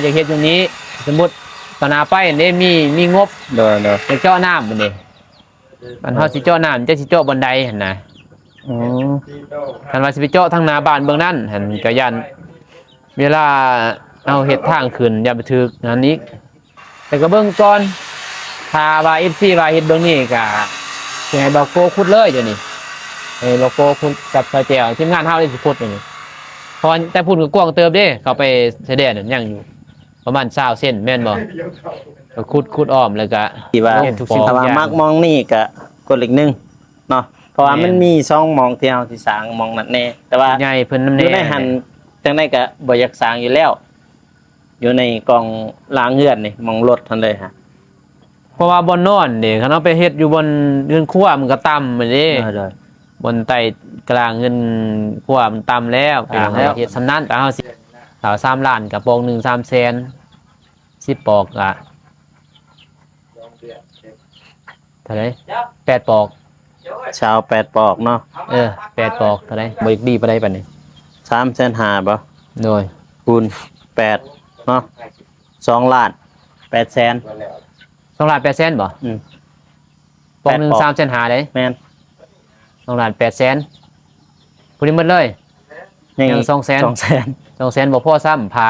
จะเฮ็ดอย่างนี้สมมุติตอนหน้าไปนี่มีงบโดยจะเจาะน้ำบัดนี้มันเฮาสิเจาะน้ำจะสิเจาะบันไดหั่นน่ะอืมคันว่าสิไปเจาะทางหน้าบ้านเบื้องนั้นหั่นก็ยันเวลาเอาเฮ็ดทางขึ้นอย่าไปถึกอันนี้แต่ก็เบิ่งก่อนถ้าว่า FC ว่าเฮ็ดเบื้องนี้ก็สิให้บอกโกขุดเลยเดี๋ยวนี้ให้โลโก้ขุดกับซอยแจวทีมงานเฮาได้สิขุดนี่เพราะแต่พูดก็กว้างเติบเด้เขาไปแสดงนั่นยังอยู่ประมาณ20เซนแม่นบ่ก็ขุดอ้อมแล้วก็ ที่ว่า เฮ็ดทุกสิ่ง ถ้า ทุก ว่า อย่าง มักมองนี่ก็กดเลขหนึ่งเนาะเพราะว่ามันมี2มองที่เฮาสิสร้างมองนั่นแน่แต่ว่า ใหญ่เพิ่นน้ำ อ แน่ ยู่ในหันจังได๋ก็บ่อยากสร้างอยู่แล้วอยู่ในกองล้างเฮือนนี่มองรถทันเลยฮะ เพราะว่าบ่นอนนี่คันเอาไปเฮ็ดอยู่บนเรือนครัวมันก็ต่ำบัดนี้ ได้ บนใต้กลางเงินครัวมันต่ำแล้วพี่น้องแล้วเฮ็ดสำนั้นก็เฮาสิถ้า3ล้านกระโปรง1 3แสน10ปอกอ่ะเท่าไหร่8ปอก ชาว8ปอกเนาะ 8ปอกเท่าไหร่บ่อีกดีปานใดปานนี้ 3,500,000บ่ โดย คูณ8เนาะ2ล้าน8แสน 2ล้าน8แสนบ่ อืม ปอกหนึง3แสน5เด้ แม่น 2ล้าน8แสนพูดนี้หมดเลยยัง2แสน 2แสน 2แสนบ่พอซ้ำพา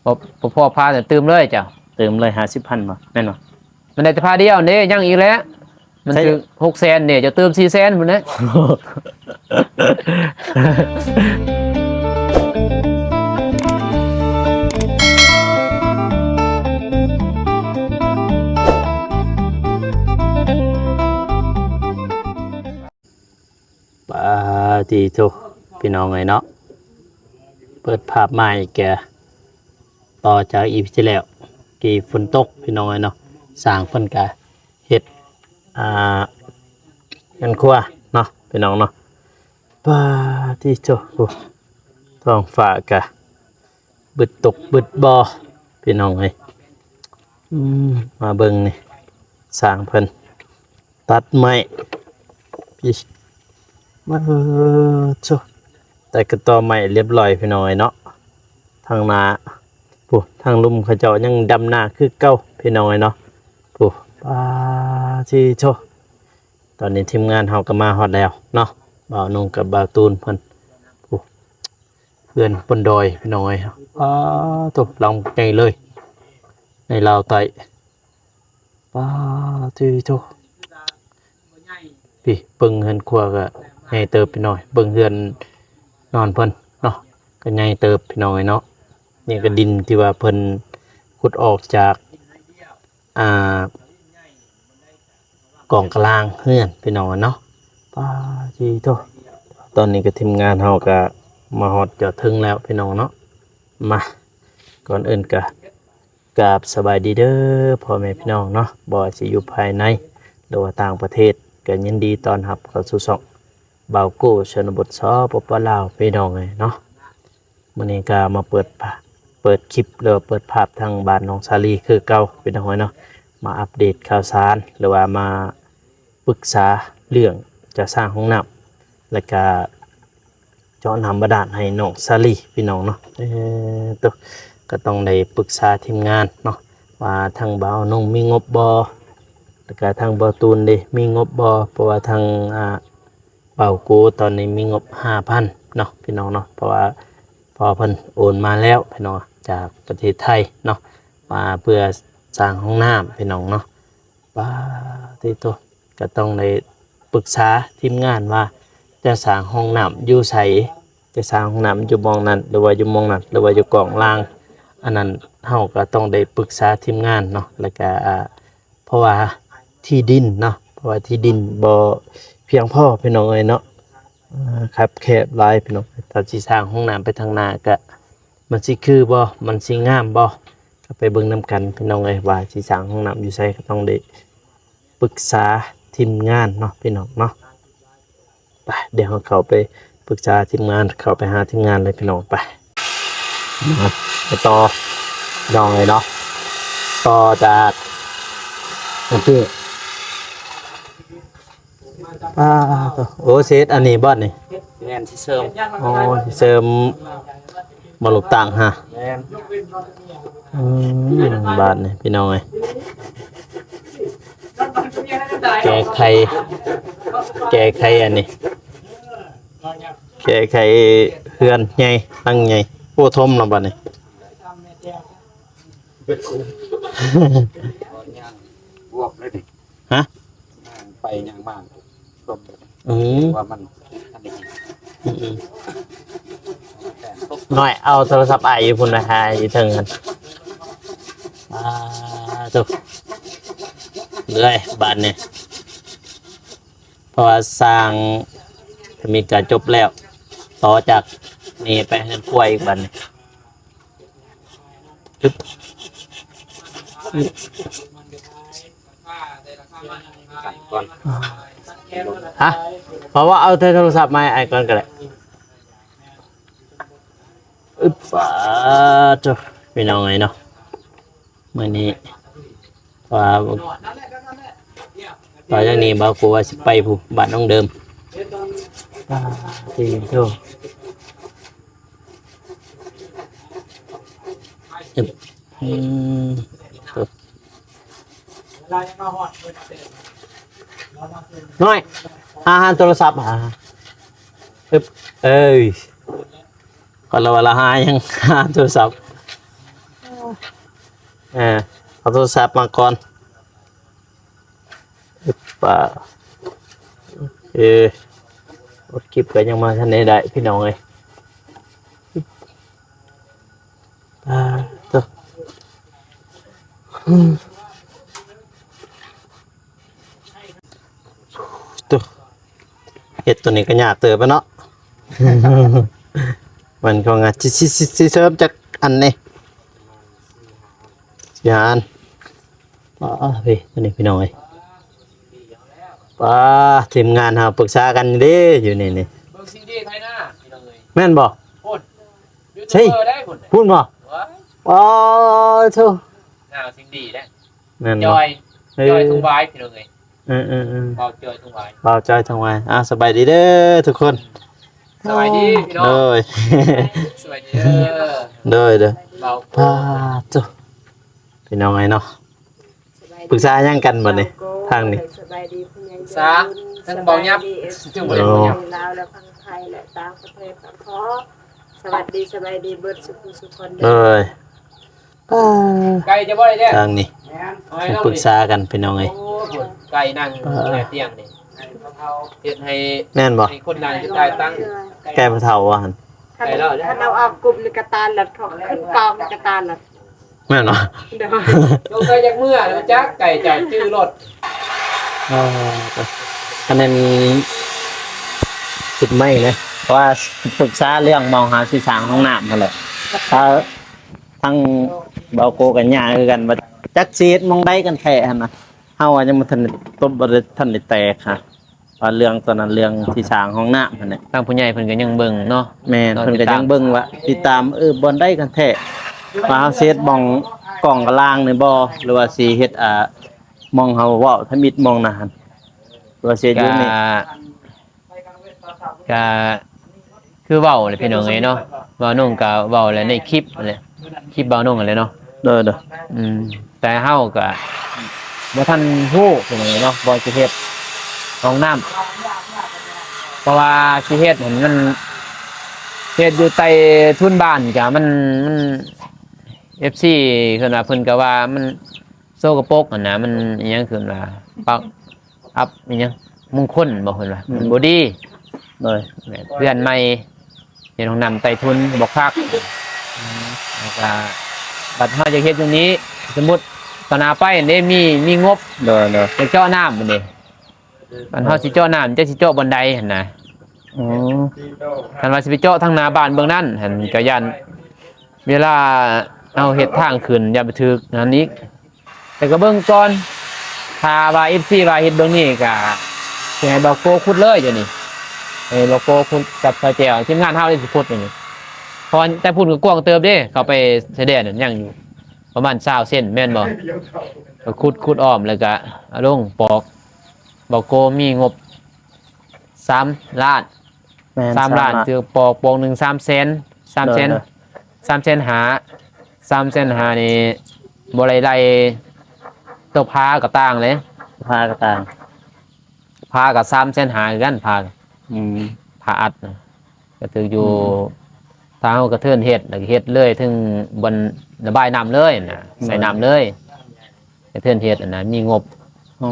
บ่พอพาแต่ตื่มเลยจ้ะ เติมเลย50,000บ่แม่นบ่ มันได้แต่พาเดียวนี่ยังอีกแล้วมันถึง6แสนเนี่ยจะเติม4แสนพุ่นนะ ปาติโตพี่น้องเอ้ยเนาะเปิดภาพใหม่แกต่อจากอีพีที่แล้วกี่ฝนตกพี่น้องเอ้ยเนาะสร้างเพิ่นก็เฮ็ดกันครัวเนาะพี่น้องเนาะปาติโตท้องฟ้าก็บึดตกบึดบ่พี่น้องเอ้ยมาเบิ่งนี่สร้างเพิ่นตัดไม้พี่มาแต่ก็ต่อใหม่เรียบร้อยพี่น้อยเนาะทางนาปุ๊ทางลุ่มเขาเจ้ายังดำหน้าคือเก่าพี่น้อยเนาะปุ๊ปาที่โชตอนนี้ทีมงานเฮาก็มาฮอดแล้วเนาะบ่าวนุ่งกับบ่าวตูนเพิ่นปุ๊เพื่อนบนดอยพี่น้อยตกลงใหญ่เลยในลาวไต้ปาที่โชพี่เบิ่งเฮือนครัวก็ใหญ่เติบพี่น้อยเบิ่งเฮือนนอนเพิ่นเนาะก็ใหญ่เติบพี่น้อยเนาะนี่ก็ดินที่ว่าเพิ่นขุดออกจากกองกลางเฮือนพี่น้อยเนาะป้าจีโตตอนนี้ก็ทีมงานเฮาก็มาฮอดจอดถึงแล้วพี่น้องเนาะมาก่อนอื่นก็กราบสบายดีเด้อพ่อแม่พี่น้องเนาะบ่ว่าสิอยู่ภายในหรือว่าต่างประเทศก็ยินดีต้อนรับเข้าสู่ช่องบ่าวโก้ชนบทสปปลาวพี่น้องเลยเนาะมื้อนี้ก็มาเปิดคลิปหรือเปิดภาพทางบ้านน้องชาลีคือเก่าพี่น้องเนาะมาอัปเดตข่าวสารหรือว่ามาปรึกษาเรื่องจะสร้างห้องน้ำแล้วก็เจาะน้ำบาดาลให้น้องชาลีพี่น้องเนาะตัวก็ต้องได้ปรึกษาทีมงานเนาะว่าทางบ่าวน้องมีงบบ่แล้วก็ทางบ่าวตูนเด้มีงบบ่เพราะว่าทางเป่ากูตอนนี้มีงบ 5,000 เนาะพี่น้องเนาะเพราะว่าพอเพิ่นโอนมาแล้วพี่น้องจากประเทศไทยเนาะมาเพื่อสร้างห้องน้ำพี่น้องเนาะป้าที่ตัวก็ต้องได้ปรึกษาทีมงานว่าจะสร้างห้องน้ำอยู่ไสจะสร้างห้องน้ำอยู่มองนั้นหรือว่าอยู่มองนั้นหรือว่าอยู่กองล่างอันนั้นเฮาก็ต้องได้ปรึกษาทีมงานเนาะแล้วก็เพราะว่าที่ดินเนาะเพราะว่าที่ดินบ่เพียงพอพี่น้องเอ้ยเนาะครับแคบหลายพี่น้องถ้าสิสร้างห้องน้ำไปทางหน้าก็มันสิคือบ่มันสิงามบ่ก็ไปเบิ่งนํกันพี่น้องเอ้ยว่าสิสร้างห้องน้ำอยู่ไสก็ต้องได้ปรึกษาทีมงานเนาะพี่น้องเนาะไปเดี๋ยวเขาไปปรึกษาทีมงานเข้าไปหาทีมงานเลยพี่น้องไปต่อน้องเลยเนาะต่อจากที่โอ้เซตอันนี้บอสนี่ แม่นสิเสริม โอ้เสริม บ่ลูกต่างฮะ แม่น บาทนี่พี่น้องเอ้ยแก้ไขอันนี้แก้ไขเฮือนใหญ่ตั้งใหญ่โอ้ทมแล้วบัดนี้ บวกเลยดิ ฮะ ไปยังบ้านรบ ว่ามันอันนี้ อืมน้อยเอาโทรศัพท์อ้ายอยู่พุ่นนะฮะอยู่เทิงกันตุ๊กเลยบาทนี่เพราะว่าสร้างมีการจบแล้วต่อจากนี่ไปเฮือนครัวอีกบัดนี้ปึ๊บ กันก่อน ฮะเพราะว่าเอาโทรศัพท์มาให้ไอ้ก่อนก็ได้อึ๊บฟ้าจ้ะพี่น้องไงเนาะมื้อนี้ว่าต่อจากนี้บ่าวกูว่าสิไปผู้บ้านน้องเดิมที่โตอึ๊บตัวน้อยหาโทรศัพท์อึ๊บเอ้ยคนละเวลาหายังหาโทรศัพท์เอาโทรศัพท์มาก่อนอึ๊บป่าอดคลิปก็ยังมาทันได้พี่น้องเลยตัวตัวเห็ดตัวนี้ก็หยาเติบไปเนาะ มันก็งาสิเสริมจากอันนี้ยานพี่ตัวนี้พี่น้องเอ้ยป้าทีมงานเฮาปรึกษากันเด้อยู่นี่ เบิ่งซีดีไทยหน้าพี่น้องเอ้ย แม่นบ่ พูดยู ใช่ ทูบเบอร์ได้พุ่น พูดบ่ ว้าย อ๋อโธ่ น่าซิงดีได้ แม่น จ บ่ อยจอยทุ่งไว้พี่น้องเอ้ย เ เบาจอยทุ่งไว้ เบาใจทางไว้สบายดีเด้อทุกคน สวัสดีพี่น้อง โดย สวัสดีเด้อ โดยเด้อ เบา ป้าจ้ะพี่น้องไงเนาะปรึกษาหยังกันบ่นี่ทางนี้ สบายดีคุณยาย ซาทั้งเบายับจังบ่ได้เบายับ ลาวและพังไทยและต่างประเทศก็ขอสวัสดีสบายดีเบิดสุขสุขคน โดยป้า ไก่จะบ่ได้เด้อ ทางนี้ เอาให้ ให้ น้อง ปรึก ดิ ษากันพี่น้องไง โอ้พุ่นไก่นั่งในเตียงนี่เฮ็ดให้ แม่นบ่ ให้คนนั่งจะได้ตั้ง แก้พะเฒ่าว่าหั่น ถ้าเราออกกลุ่มในกระตานหลัดของขึ้นกองในกระตานหลัด แม่นบ่ เดี๋ยว ลงไปจากเมื่อแล้วจักไก่จ่ายชื่อรถ อันนั้นคิดไม่นะเพราะว่าปรึกษาเรื่องมองหาสิสร้างห้องน้ำนั่นแหละถ้าทั้งเบาโกกันย่าคือกันว่าจักซีดมองได้กันแท้หั่นน่ะเฮาว่ายังบ่ทันได้ต้นบ่ได้ทันได้แตกค่ะว่าเรื่องตอนนั้นเรื่องที่สร้างห้องน้ำนั่นแหละ ทางผู้ใหญ่เพิ่นก็ยังเบิ่งเนาะ แม่นเพิ่นก็ยังเบิ่งว่าติดตามบ่ได้กันแท้ว่าเฮาเซตมองกล่องกลางนี่บ่หรือว่าสิเฮ็ดมองเฮาเว้าทมิดมองนั่นหั่นหรือว่าเสียอยู่นี่ ก็คือเว้าเลยพี่น้องเอ้ยเนาะเว้าน้องก็เว้าแล้วในคลิปนั่นแหละคลิปเว้าน้องนั่นแหละเนาะ เด้อ แต่เฮาก็บ่ทันฮู้พี่น้องเอ้ยเนาะบ่สิเฮ็ดห้องน้ำเพราะว่าสิเฮ็ดมันเฮ็ดอยู่ใต้ทุนบ้านก็มัน FC เพิ่นว่าเพิ่นก็ว่ามันโซกปรกอะนะมันอิหยังขึ้นว่าปักอัพอิหยังมงคลบ่เพิ่นว่ามันบ่ดี เลย เพื่อนใหม่เฮ็ดห้องน้ำใต้ทุนบ่คักแล้วก็บัดเฮาจะเฮ็ดตรงนี้ สมมุติตอนหน้าไปอันนี้มีงบ เด้อ จะเจาะน้ำมันนี่มันเฮาสิเจาะน้ำจะสิเจาะบันไดหั่นน่ะ อืม คันว่าสิไปเจาะทางหน้าบ้านเบื้องนั้นหั่นก็ย่านเวลาเอาเฮ็ดทางขึ้นอย่าไปถึกอันนี้ แต่ก็เบิ่งก่อนถ้าว่า FC ว่าเฮ็ดเบื้องนี้ก็สิให้บ่าวโกขุดเลยเดี๋ยวนี้ให้บ่าวโกขุดกับสาวแจ๋วทีมงานเฮาได้สิขุดอยู่นี่เพราะแต่พูดก็กว้างเติบเด้เขาไปแสดงนั่นยังอยู่ประมาณ20เซนแม่นบ่ก็ขุดอ้อมแล้วก็เอาลงปอกบ่าวโกมีงบ3 ล้าน แม่น 3 ล้านคือปอกหนึง3 แสน3 แสน 3,500,000นี่บ่ได้ตัวพาก็ต่างเลย พากระต่าง พากับ3,500,000คือกันพา อืม พาอัดนะก็ถืออยู่ทางเฮาก็เทินเฮ็ดแล้วก็เฮ็ดเลยถึงบนระบายน้ำเลยน่ะใส่น้ำเลยก็เทินเฮ็ดอันน่ะมีงบ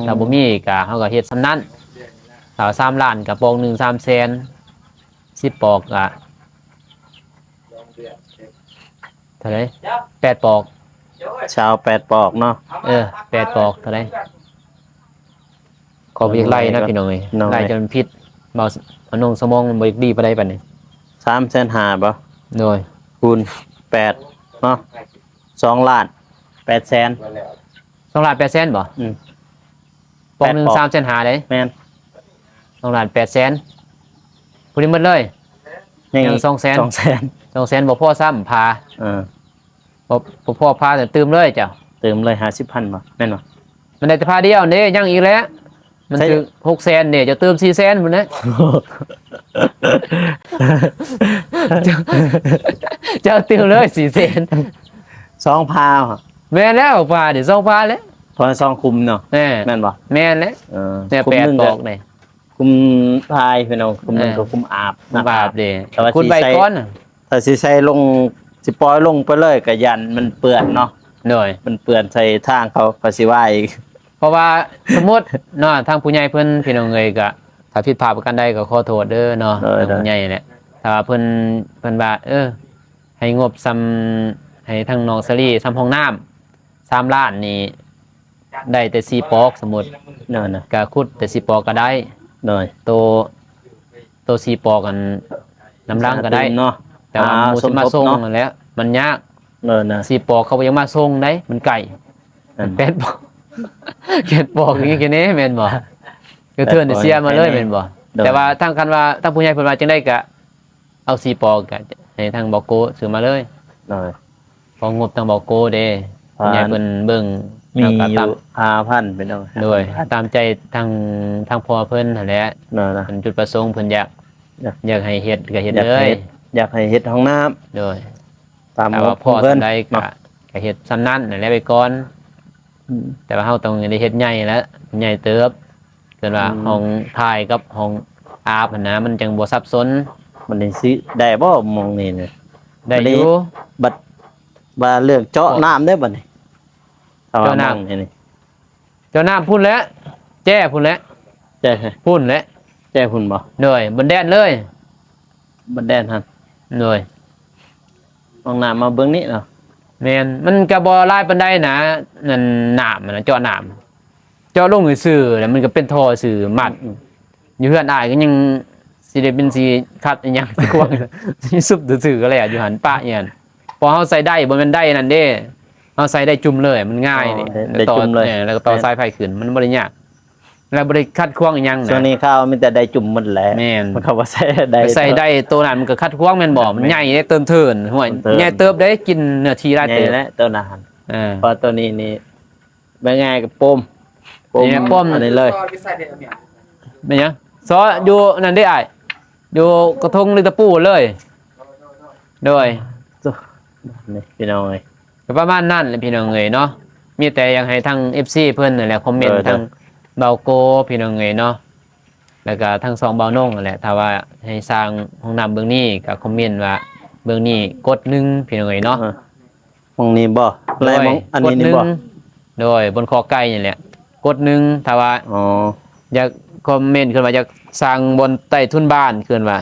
ถ้าบ่มีก็เฮาก็เฮ็ดส่ำนั้นถ้า3ล้านก็ปอกหนึง300,000 10ปอกก็เท่าไหร่8ปอก ชาว8ปอกเนาะ 8ปอกเท่าไหร่ขอไปอีกไล่นะพี่น้องเอ้ยไล่จนพิษเบาอนงสมองมันบ่ดีปานใดปานนี้ 3,500,000บ่ โดย คูณ8เนาะ2ล้าน800,000 2,800,000บ่ อืม ปอกหนึง 8ปอก 3,500,000เด้ แม่น 2,800,000พูดนี้หมดเลย ยัง 200,000 200,000บ่พอซ้ำพา เออ บ่พอพาแต่ตื่มเลยเจ้า เติมเลย50,000บ่แม่นบ่ มันได้แต่พาเดียวนี่ยังอีกแล้วมัน ใช่ ถึง600,000นี่จะเติม400,000พุ่นนะเจ้าตื่มเลย400,000 2พาเหรอ แม่นแล้วพาเดี๋ยว2พาแล้ว พอ2คุมเนาะ แม่ แม่นบ่ แม่นแล้ว เออ เนี่ย คุมหนึ่ง 8ปอกนี่ คุมพายพี่น้องคุมหนึงก็คุมอาบ บาปเด้ แต่ว่า คุณ สิ ใบ ใส่ ก้อนน่ะ ถ้าสิใส่ลงสิปล่อยลงไปเลยก็ยันมันเปื้อนเนาะ โดย มันเปื้อนใส่ทางเขาก็สิว่าอีก เพราะว่าสมมุติเนาะทางผู้ใหญ่เพิ่นพี่น้องเอ้ยก็ถ้าผิดพลาดประกันใดก็ขอโทษเด้อเนาะทางผู้ใหญ่แหละถ้าว่าเพิ่นว่าให้งบซ้ำให้ทางน้องสลีซ้ำห้องน้ำ3ล้านนี่ได้แต่4ปอกสมมุติ เนาะนะ ก็ขุดแต่4ปอกก็ได้ หน่อย ตัว4ปอกกันน้ำล้างก็ได้ เนาะ แต่ว่าหมู่สิมาส่งนั่นแหละมันยาก เนาะนะ 4ปอกเขาบ่ยังมาส่งได้มันไกล นั่น เป็ดบอกเก็ดบอกอย่างนี้แค่นี้แม่นบ่ก็เทื่อนเสียมาเลยแม่นบ่แต่ว่าทางคันว่าทางผู้ใหญ่เพิ่นว่าจังได๋ก็เอา4ปอกก็ให้ทางบอกโกซื้อมาเลย หน่อย พองบทางบอกโกเด้ผู้ใหญ่เพิ่นเบิ่ง มี แล้ว อ ก็ตา ยู่ ม 5,000เป็นเอา ด้วยตามใจทางพ่อเพิ่นนั่นแหละ เนาะนะ เพิ่นจุดประสงค์เพิ่นอยากให้เฮ็ดก็เฮ็ด อยาก เลย อยากให้เฮ็ดห้องน้ำ โดย ตาม แต่ ง ว่า บ พ่อ เพิ่น สำใดก็ เนาะ ก็เฮ็ดซ้ำนั้นนั่นแหละไปก่อนแต่ว่าเฮาต้องได้เฮ็ดใหญ่แล้วใหญ่เติบเกินว่าห้องถ่ายกับห้องอาบหั่นนะมันจังบ่ซับซ้อน มันนี่สิได้บ่มองนี่เนี่ย ได้อยู่ บัดว่าเรื่องเจาะน้ำได้บ่นี่ เจาะน้ำ มองนี่ เจ้าน้ำพุ่นแล้วแจ้พุ่นแล้ว แจ้ พุ่นแล้ว แจ้พุ่นบ่ เหนื่อยบนแดนเลย บัดแดนหั่น เหนื่อย ห้องน้ำมาเบิ่งนี่เนาะ แม่นมันก็บ่หลายปานใดนะนั่นน้ำมันนะเจาะน้ำเจาะลงซื่อๆแล้วมันก็เป็นท่อซื่อมัดอยู่เฮือนอ้ายก็ยังสิได้เป็นสิคัดอีหยังสิกวางสิซุบซื่อๆก็แล้วอยู่หั่นปะเนี่ยพอเฮาใส่ได้บ่แม่นได้นั่นเด้เฮาใส่ได้จุ่มเลยมันง่ายนี่ ได้จุ่มเลย นี่แล้วก็ต่อสายไฟขึ้นมันบ่ได้ยากแล้วบ่ได้คัดควางอีหยัง ช่วง นะ นี้ข้าวมีแต่ได้จุ่มหมดแหล้ว แม่น มันเขาว่าใส่ได้ ใส่ได้ตัวนั้นมันก็คัดควางแม่นบ่มันใหญ่ได้เติมเทินห่วย เติม ใหญ่เติบได้กินเนื้อที่ได้ ใหญ่ เติบ แล้วตัวนั้น พอตัวนี้นี่เป็นไงกับปม เนี่ยปม อันนี้เลย เป็นหยังซออยู่นั่นได้อ้ายอยู่กระทงหรือตะปูเลยโดย นี่พี่น้องเอ้ย ก็ประมาณนั้นแหละพี่น้องเอ๋ยเนาะมีแต่อยากให้ทาง FC เพิ่นนั่นแหละคอมเมนต์ทางเบาโกพี่น้องเอ๋ยเนาะแล้วก็ทาง2เบานงนั่นแหละถ้าว่าให้สร้างห้องน้ำเบื้องนี้ก็คอมเมนต์ว่าเบื้องนี้กด1พี่น้องเอ๋ยเนาะ มองนี้บ่อะไรมองอันนี้นี่บ่ โดยบนคอไก่นี่แหละกด1ถ้าว่า อ๋อ อยากคอมเมนต์ขึ้นมาอยากสร้างบนใต้ทุนบ้านขึ้นว่า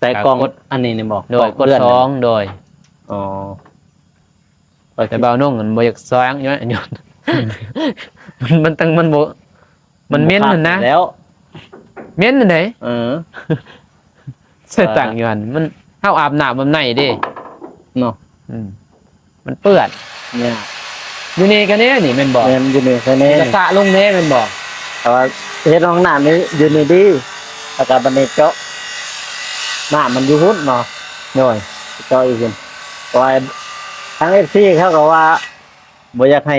แต่กล่อง กด อันนี้นี่บ่ โดยกด เลื่อน 2โดย อ๋อ แต่เบานงมันบ่อยากสร้างอยู่นะ มันตั้งมันบ่มันเม้นนั่นนะ แล้ว เม้นนั่นไหน เออ ใส่ต่างอยู่หั่นมันเฮาอาบน้ำมันไหนเด้ เนาะ มันเปื้อน เนี่ย อยู่นี่กันนี่นี่แม่นบ่ เรียนอยู่นี่แค่นี้ กระสะลงแน่แม่นบ่ แต่ว่าเฮ็ดห้องน้ำนี่อยู่นี่ดีแล้วก็บัดนี้เจาะน้ำมันอยู่หุ่นเนาะ โดย เจาะอีกทีเพราะว่าทาง FC เขาก็ว่าบ่อยากให้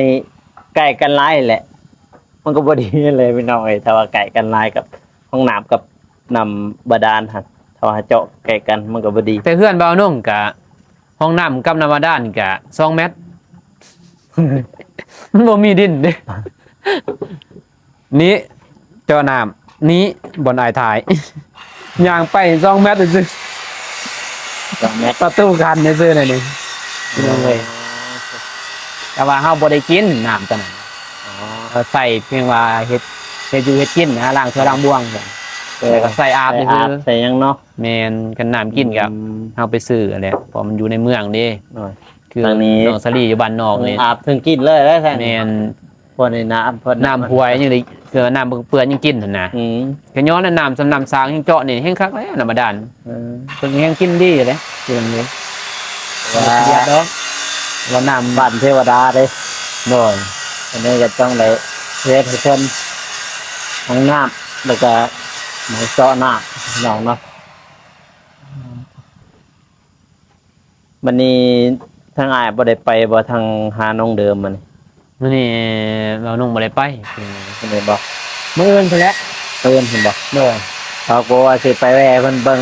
ใกล้กันหลายแหละ มันก็บ่ดีเลยพี่น้องเอ้ยถ้าว่าไก่กันลายกับห้องน้ำกับน้ำบาดาลหั่นถ้าว่าเจาะไก่กันมันก็บ่ดี แต่เพื่อนเบานงกะ ห้องน้ำกับน้ำบาดาลกะ2 เมตร มันบ่มีดินเด้นี้เจาะน้ำนี้บนอายถ่าย ย่างไป2 เมตรซื่อ 2 เมตร ประตูกันซื่อๆนั่นนี่เลยแต่ว่าเฮาบ่ได้กินน้ำตอนนั้นเราใส่เพียงว่าเฮ็ดอยู่เฮ็ดกินนะล้างถ้วยล้างบ่วงแล้วก็ใส่อาบ ใส่ ซื่ อา อบ ใส่หยังเนาะ แม่นกันน้ำกินกับเฮาไปซื้ออันแหละเพราะมันอยู่ในเมืองเด้ หน่อย คือ ทางนี้ น้องสลีอยู่บ้านนอกนี่ อาบถึงกินเลยได้แท้ แม่น พวกในน้ำเพิ่น น้ำห้วยยังได้คือน้ำเปื้อนยังกินนั่นน่ะ อืม ก็ย้อนน้ำสำน้ำสางแห่งเจาะนี่แห่งคักแล้วน้ำบาดาล เพิ่นแห่งกินดีเลยกินนี้ ว่า เดียวดอก ว่าน้ำบ้านเทวดาเด้ โดย อันนี้ก็ต้องได้เฮ็ดให้เพิ่นห้องน้ำแล้วก็หมอเจาะน้ำน้องเนาะวันนี้ทางอ้ายบ่ได้ไปบ่ทางหาน้องเดิมมัน มื้อนี้เรานุ่งบ่ได้ไป เพิ่นได้บ่ มื้ออื่นพุ่นแหละ เพิ่นเห็นบ่ โดย เขาก็ว่าสิไปแวะเพิ่นเบิ่ง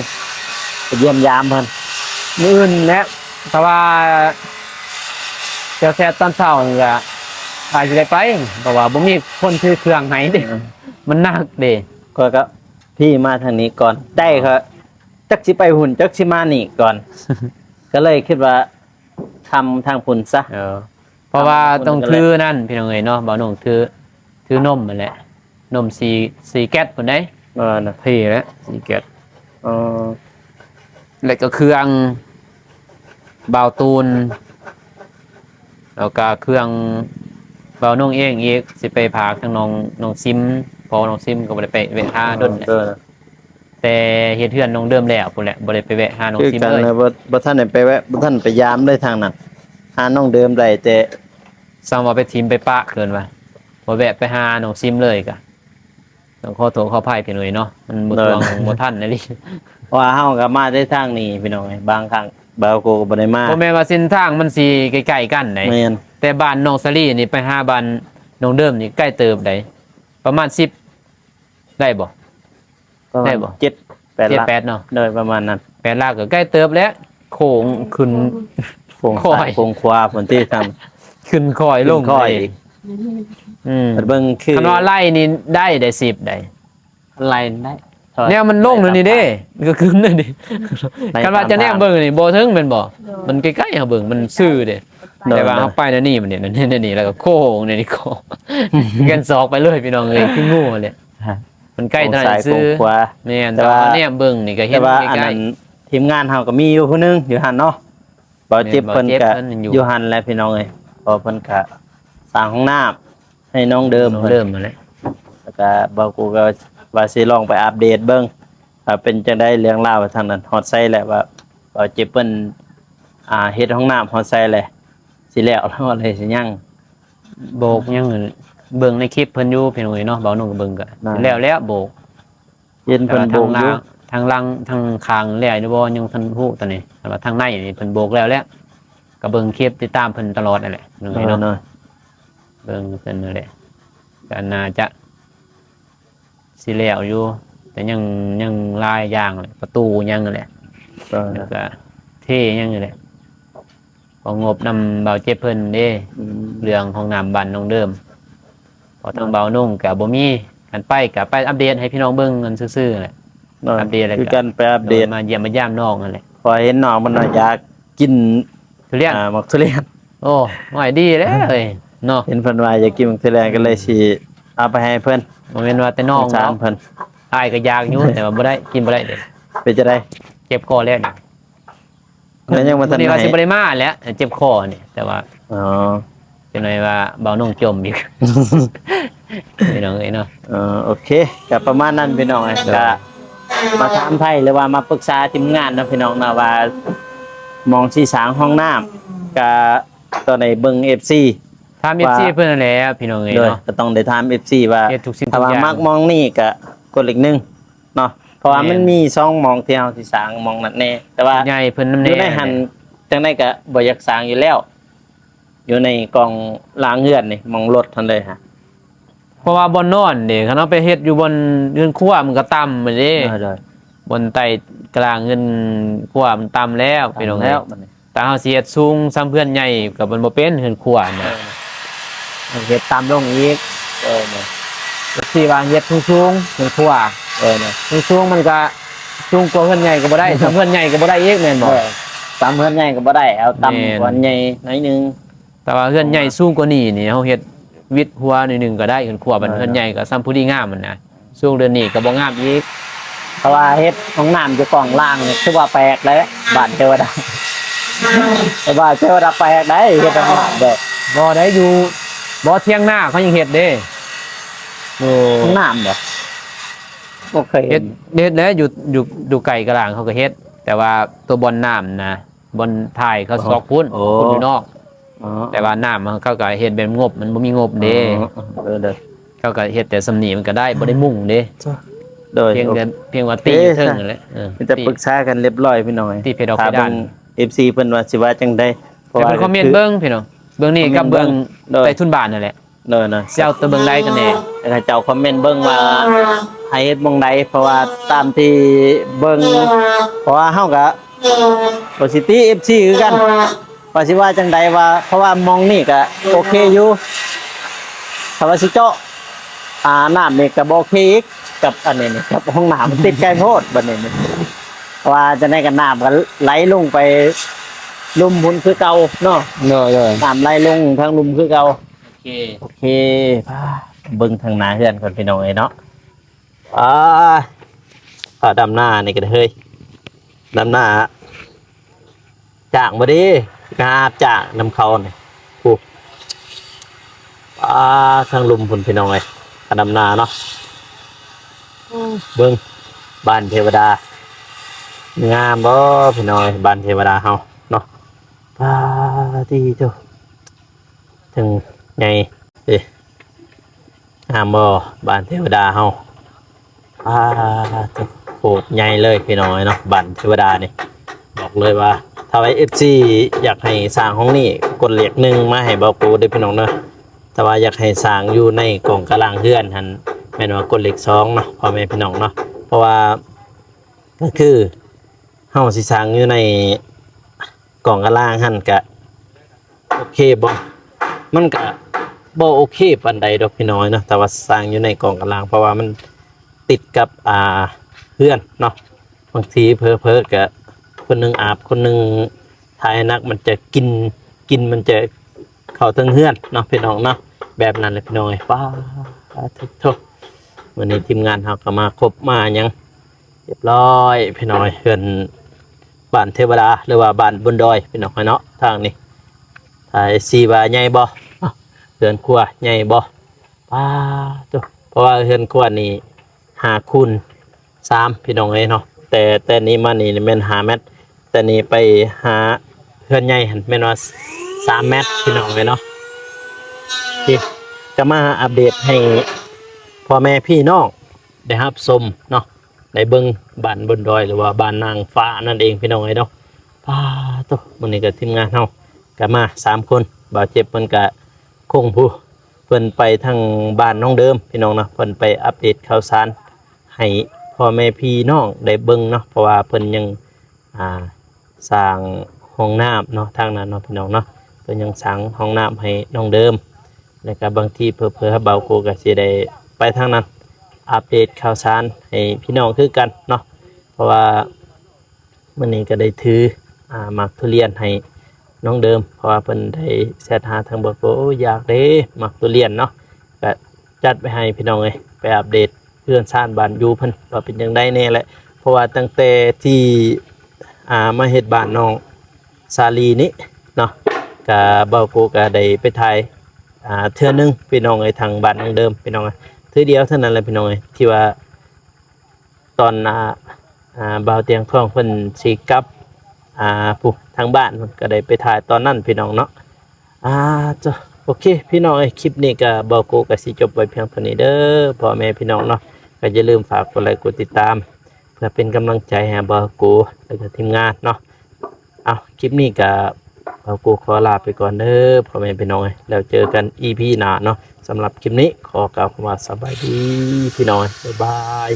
ไปเยี่ยมยามเพิ่น มื้ออื่นแหละแต่ว่าเจ้าแซ่ตอนเช้านี่ก็อาจสิได้ไปเพราะว่าบ่มีคนถือเครื่องให้เด้มันหนักเด้ ก็พี่มาทางนี้ก่อนได้ก็จักสิไปหุ่นจักสิมานี่ก่อน ก็เลยคิดว่าทำทางพุ่นซะ เพราะว่าต้องถือนั่นพี่น้องเอ้ยเนาะบ่าวน้องถือนมนั่นแหละนมสีแก๊สพุ่นได้ นะ เท่แล้วสีแก๊ส เออ แล้วก็เครื่องเบาตูนแล้วก็เครื่องเบานุ่งเองอีกสิไปพากทางน้องซิมพอน้องซิมก็บ่ได้ไปแวะหาดน เออ แต่เฮ็ดเฮือนน้องเดิมแล้วพุ่นแหละบ่ได้ไปแวะหาน้อง คือ ซิม กัน เลย นะบ่ทันได้ไปแวะบ่ทันไปยามได้ทางนั้นหาน้องเดิมได้แต่ ซ้ำว่าไปทีมไปปะเกินว่าบ่แวะไปหาน้องซิมเลยก็ต้องขอโทษขออภัยพี่หน่อยเนาะมันบ่ตวงบ่ทันนะลิ ว่าเฮาก็มาได้ทางนี้พี่น้องเอ้ยบางครั้งบางโกก็บ่ได้มา บ่แม่นว่าเส้นทางมันสิใกล้ๆกันได แม่น แต่บ้านน้องสลีนี่ไปหาบ้านน้องเดิมนี่ใกล้เติบได้ประมาณ10ได้บ่ ประมา ได้ ณ บ่ 7-8ลัก 7-8เนาะ โดยประมาณนั้น 8ลากก็ใกล้เติบแล้วโค้งขึ้น โค้ง ค่ ซ้า อย ยโค้งขวาฝนที่ทำ ขึ้นคอยลง ค่อย ไป อีก อืม เบิ่งคือ คันว่าไล่นี่ได้10ได้ ไล่ได้เท่าไหร่ เนี่ยมันลงเลยนี่เด้ก็ขึ้นเลยดิ ไล่ คันว่าจะแนม ตามทาง เบิ่งนี่บ่ถึงแม่นบ่มันใกล้ๆเฮาเบิ่งมันซื่อเด้ เดิน แต่ว่าเฮาไปนั่นนี่มันเนี่ยนี่แล้วก็โค้งนี่โค้งกันศอกไปเลยพี่น้องเอ้ยคืองูเลย ฮะ มันใกล้เท่า โค้ง นั้ ซ้าย นซื้อ โค้งขวา แม่น แต่ แต่ ว่า ว่าเนี่ยเบิ่งนี่ก็เห็ แต่ น ว่า ใก อัน ล้ นั้นทีมงานเฮาก็มีอยู่ผู้หนึงอยู่หั่นเนาะบ่าวจิ๊บ แม่น เพิ่น บ่าวจิ๊บ ก็ เพิ่นอยู่ อยู่หั่นแหละพี่น้องเอ้ยเพอเพิ่นก็สร้างห้องน้ำให้น้องเดิม ๆ เพิ่น เริ่มมาแล้ว แล้วก็บ่าวกูก็ว่าสิลองไปอัปเดตเบิ่งว่าเป็นจังได๋เรื่องราวทางนั้นฮอดไซแหละว่าบ่าวจิ๊บเพิ่นเฮ็ดห้องน้ำฮอดไซแหละสิแล้วแล้วอะไรสิยัง โบกยังเบิ่งในคลิปเพิ่นอยู่พี่น้องเอ้ยเนาะเบาหนุ่มก็เบิ่งก็ นั่น แล้วโบก เย็น แต่ เพิ่น ว่า โบ ทาง กอ ล่า ยู่ งทางล่างทางคางแล้วอยู่บ่ยังทันฮู้ตอนนี้แต่ว่าทางในนี่เพิ่นโบกแล้วก็เบิ่งคลิปติดตามเพิ่นตลอดนั่นแหละพี่น้องเอ้ยเนาะ เนาะ เบิ่งเพิ่นนั่นแหละก็น่าจะสิแล้วอยู่ แต่ยังลายอย่างเลยประตูยังนั่นแหละ แล้วก็เท่ยังอยู่แหละพองบนำเบาเจ็บเพิ่นเด้เรื่องของน้ำบันน้องเดิมพอทางเบานุ่งกับบ่มีกันไปกับไปอัปเดตให้พี่น้องเบิ่งกันซื่อๆแหละ อัปเดตอะไร คือกันไปอัปเดต มาเยี่ยมมาย่ามน้องนั่นแหละ พอเห็นน้องมันน่ะอยากกิน ทุเรียน หมักทุเรียน โอ้ไหวดีเลยเนาะ เห็นเพิ่นว่าอยากกินหมักทุเรียนก็เลยสิเอาไปให้เพิ่น บ่แม่นว่าแต่น้อง สงสาร เนาะ เพิ่น อ้ายก็อยากอยู่ แต่ว่าบ่ได้กินบ่ได้เด้ เป็นจะได้ เจ็บคอแล้วนี่ แล้วยังบ่ทัน นี่ว่า ให้ สิบ่ได้มาแล้วเจ็บคอนี่แต่ว่า อ๋อ จังได๋ว่าเบานุ่งจมอีก พี่น้องเอ้ยเนาะ โอเคก็ประมาณนั้นพี่น้องไอ้ก็มาถามไทยหรือว่ามาปรึกษาทีมงานเนาะพี่น้องเนาะว่ามองที่สร้างห้องน้ำก็ตอนในเบิ่ง FC ถาม FC เพิ่นนั่นแหละพี่น้องเอ้ย โดย เนาะ ก็ต้องได้ถาม FC ว่า เฮ็ดทุกสิ่งทุ ถ้าก ว่า อย่าง มักมองนี่ก็กดเลข1เนาะเพราะว่า แม่น มันมี2มองที่เฮาสิสร้างมองนั่นแน่แต่ว่า ใหญ่เพิ่นนำ อ แน่ ยู่ในหันจังไดก็บ่อยากสร้างอยู่แล้ว อยู่ในกล่องล้างเฮือนนี่มองรถทันเลยฮะ เพราะว่าบ่นอนเด้คันเอาไปเฮ็ดอยู่บนเรือนครัวมันก็ต่ำเด้ ได้ บนใต้กลางเงินครัวมันต่ำแล้วพี่น้องเอ้ แล้ ยว มันนี่ ถ้าเฮาสิเฮ็ดสูงซ้ำเพื่อนใหญ่ก็มันบ่เป็นเฮือนครัวนะ เฮ็ดตามลงอีกนะ สิว่าเฮ็ดสูงๆเฮือนครัว นะ สูงๆมันก็สูงกว่าเฮือนใหญ่ก็บ่ได้ซ้ำเฮือนใหญ่ก็บ่ได้อีกแม่นบ่ ตามเพื่อนใหญ่ก็บ่ได้เอาตาม แม่น กว่าใหญ่หน่อยนึง แต่ว่าเฮือนใหญ่สูงกว่านี้นี่เฮาเฮ็ดวิดหัวหน่อยหนึงก็ได้เฮือนครัวบัดเฮือนใหญ่ก็ซ้ำผู้ดีงามมันนะสูงเดือนนี้ก็บ่งามอีก เพราะว่าเฮ็ดห้องน้ำอยู่กล่องล่างนี่คือว่าแปลกเลยบ้านเทวดาแต่ว่าเทวดาแปลกได้เฮ็ดห้องน้ำเด้อ บ่ได้อยู่บ่เที่ยงหน้าเขายังเฮ็ดเด้อยู่ ห้องน้ำเด้อบ่เคย เฮ็ดแล้วอยู่ไกลกลางเขาก็เฮ็ดแต่ว่าตัวบอลน้ำนะบอลถ่ายเขาซอกพุ่นอยู่นอก อ๋อ แต่ว่าน้ำเขาก็เฮ็ดแบบงบมันบ่มีงบเด้ เด้อ เขาก็เฮ็ดแต่สำนีมันก็ได้บ่ได้มุ่งเด้ โดย เพียงว่าตีอยู่เทิงนั่นแหละ มันจะปรึกษากันเรียบร้อยพี่น้อย ตีเพดอกเพดาน FC เพิ่นว่าสิว่าจังได๋ แต่เพิ่นคอมเมนต์เบิ่งพี่น้องเบิ่งนี่กับเบิ่ง โดย ใต้ทุนบ้านนั่นแหละ เด้อนะ เจ้าตัวเบิ่งได้กันแน่ แล้วก็เจ้าคอมเมนต์เบิ่งว่าให้เฮ็ดหม่องใดเพราะว่าตามที่เบิ่งเพราะว่าเฮาก็บ่สิติ FC คือกันว่าสิว่าจังไดว่าเพราะว่ามองนี่ก็โอเคอยู่ถ้าว่าสิเจาะน้ำนี่ก็บ่โอเคอีกกับอันนี้นี่กับห้องน้ำมันติดใกล้โพดบัดนี้นี่ว่าจะได้กันน้ำก็ไหลลงไปลุ่มพุ่นคือเก่าเนาะ เด้อ น้ำไหลลงทางลุ่มคือเก่า โอเค โอเคเบิ่งทางหน้าเฮือนก่อนพี่น้องเอ้ยเนาะดำหน้านี่ก็ได้เฮ้ยดำหน้าจ้างบ่ดีกราบจ้างนำเขานี่ปุ๊บทางลุ่มพุ่นพี่น้องเอ้ยดำหน้าเนาะเบิ่งบ้านเทวดางามบ่พี่น้อยบ้านเทวดาเฮาเนาะดีเจ้าถึงไงงามบ่บ้านเทวดาเฮาโคตรใหญ่เลยพี่น้อยเนาะบ้านเทวดานี่บอกเลยว่าถ้าไว้ FC อยากให้สร้างห้องนี้กดเลข1มาให้เบาปูได้พี่น้องเนาะแต่ว่าอยากให้สร้างอยู่ในกล่องกลางเฮือนหั่นแม่นว่ากดเลข2เนาะพ่อแม่พี่น้องเนาะเพราะว่าก็คือเฮาสิสร้างอยู่ในกล่องกลางหั่นก็โอเคบ่มันก็บ่โอเคปานใดดอกพี่น้อยเนาะแต่ว่าสร้างอยู่ในกล่องกลางเพราะว่ามันติดกับเฮือนเนาะบางทีเพ้อๆก็คนหนึงอาบคนหนึงทายนักมันจะกินมันจะเข้าถึงเฮือนเนาะพี่น้องเนาะแบบนั้นเลยพี่น้อยโทษวันนี้ทีมงานเฮาก็มาครบมาหยังเรียบร้อยพี่น้อยเฮือนบ้านเทวดาหรือว่าบ้านบนดอยพี่น้องเนาะทางนี้ถ่ายสีว่าใหญ่บ่เฮือนครัวใหญ่บ่ตัวเพราะว่าเฮือนครัวนี่5 คูณ 3พี่น้องเอ้ยเนาะแต่นี้มานี่แม่น5 เมตรแต่นี่ไปหาเฮือนใหญ่หั่นแม่นว่า3 เมตรพี่น้องเอ้ยเนาะที่จะมาอัปเดตให้พ่อแม่พี่น้องได้รับชมเนาะในเบิ่งบ้านบนดอยหรือว่าบ้านนางฟ้านั่นเองพี่น้องเอ้ยเนาะตัวมื้อนี้ก็ทีมงานเฮาก็มา3 คนบ่าวเจ็บเพิ่นก็คงผู้เพิ่นไปทางบ้านน้องเดิมพี่น้องเนาะเพิ่นไปอัปเดตข่าวสารให้พ่อแม่พี่น้องได้เบิ่งเนาะเพราะว่าเพิ่นยังสร้างห้องน้ำเนาะทางนั้นเนาะพี่น้องเนาะเพิ่นยังสร้างห้องน้ำให้น้องเดิมแล้วก็บางทีเผลอๆเบาโกก็สิได้ไปทางนั้นอัปเดตข่าวสารให้พี่น้องคือกันเนาะเพราะว่ามื้อนี้ก็ได้ถือหมากทุเรียนให้น้องเดิมเพราะว่าเพิ่นได้แชทหาทางบ่โกอยากเด้หมากทุเรียนเนาะก็จัดไปให้พี่น้องเอ้ยไปอัปเดตเพื่อนซ่านบ้านอยู่เพิ่นว่าเป็นจังไดแน่แหละเพราะว่าตั้งแต่ที่มาเฮ็ดบ้านน้องซาลีนี้เนาะก็เบาโกก็ได้ไปถ่ายเทื่อนึงพี่น้องเอ้ยทางบ้านน้องเดิมพี่น้องเอ้ยเทื่อเดียวเท่านั้นแหละพี่น้องเอ้ยที่ว่าตอนบ่าวเตียงทองเพิ่นสิกลับผู้ทางบ้านก็ได้ไปถ่ายตอนนั้นพี่น้องเนาะจ้ะโอเคพี่น้องคลิปนี้ก็เบาโกก็สิจบไว้เพียงเท่านี้เด้อพ่อแม่พี่น้องเนาะก็อย่าลืมฝากกดไลค์กดติดตามเพื่อเป็นกำลังใจให้เบาโกและก็ทีมงานเนาะคลิปนี้ก็เบาโกขอลาไปก่อนเด้อพ่อแม่พี่น้องแล้วเจอกัน EP หน้าเนาะสำหรับคลิปนี้ขอกล่าวคำว่าสบายดีพี่น้องบ๊ายบาย